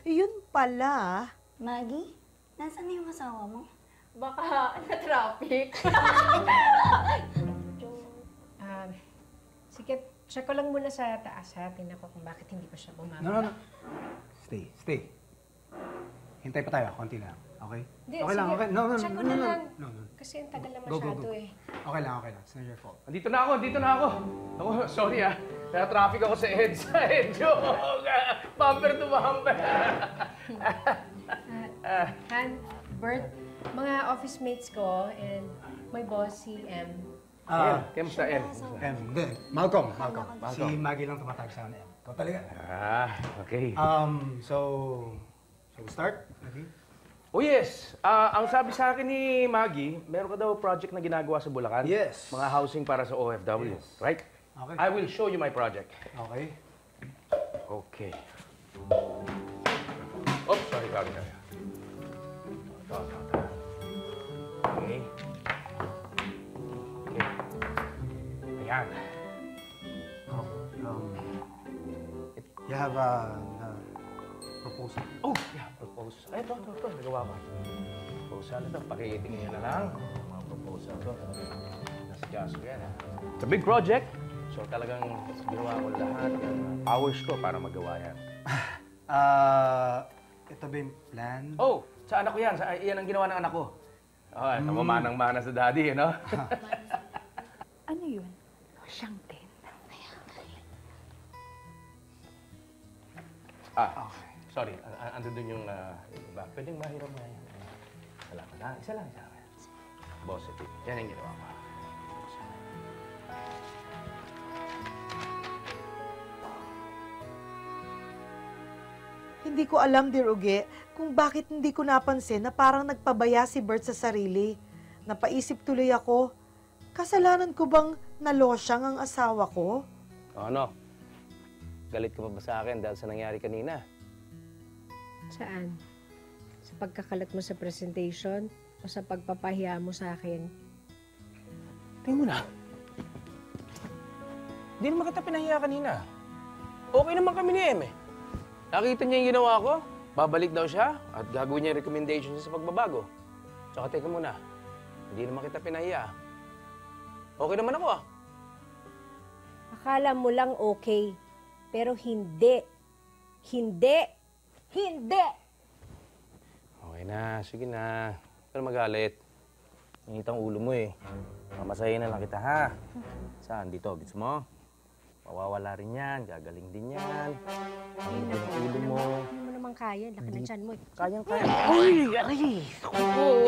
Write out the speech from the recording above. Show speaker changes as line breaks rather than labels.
Yun pala.
Maggie, nasaan na yung asawa mo?
Baka na-traffic.
Sige, check ko lang muna sa taas ha. Tingnan ko kung bakit hindi pa siya bumaba.
No. Stay. Hintay pa tayo, konti lang. Okay?
Hindi,
Okay lang,
sige.
okay. No.
Check ko na lang.
No.
Kasi ang tagal na
Go.
masyado eh.
Okay lang. It's not your fault.
Andito na ako. Ako, sorry na-traffic ako sa EDSA. Bumper to bumper.
Han, Bert, mga office mates ko and my boss, si M.
Kamusta, M?
Hindi. Malcolm. Si Maggie lang tumatawag sa akin, M. Ikaw talaga.
Okay.
So we start? Maggie?
Oh yes, ang sabi sa akin ni Maggie, meron ka daw project na ginagawa sa Bulacan?
Yes.
Mga housing para sa OFW, right?
Okay.
I will show you my project.
Okay.
Okay. Oops, sorry. Ito. Okay. Ayan.
You have a proposal.
Oh, yeah, proposal. Ay, ito. Nagawa ko. Proposal ito. Pakitingin nyo na lang. Mga proposal ito. Nasa Jaso yan, ha? It's a big project. So talagang ginawa ko lahat ng powers ko para magawa yan.
Ito ba yung plan?
Oh, sa anak ko yan. Iyan ang ginawa ng anak ko. Oh, ako manang-mana sa daddy, no?
Ano yun? Siyang din.
Sorry. Ando dun yung iba. Pwedeng mahiram na yan. Salamat na. Isa lang. Boss, ito. Yan ang ginawa ko.
Hindi ko alam, Dear Uge, kung bakit hindi ko napansin na parang nagpabaya si Bert sa sarili. Napaisip tuloy ako, kasalanan ko bang nalosyang ang asawa ko?
Ano? Galit ka pa ba sa akin dahil sa nangyari kanina?
Saan? Sa pagkakalat mo sa presentation o sa pagpapahiya mo sa akin?
Tingnan mo na. Hindi naman kita pinahiya kanina. Okay naman kami ni Em eh. Nakita niya yung ginawa ko, babalik daw siya at gagawin niya yung recommendation sa pagbabago. Tsaka teka muna, hindi naman kita pinahiya. Okay naman ako ah.
Akala mo lang okay, pero hindi. Hindi!
Okay na, sige na. Pero magalit. Nangitang ulo mo eh. Mamasahin na lang kita ha. Saan? Dito, gets mo? Mawawala rin yan, gagaling din yan. Ang ulo mo.
Ano mo naman kaya? Laki ng tiyan mo eh.
Kayang-kaya. Uy! Aray! Ako!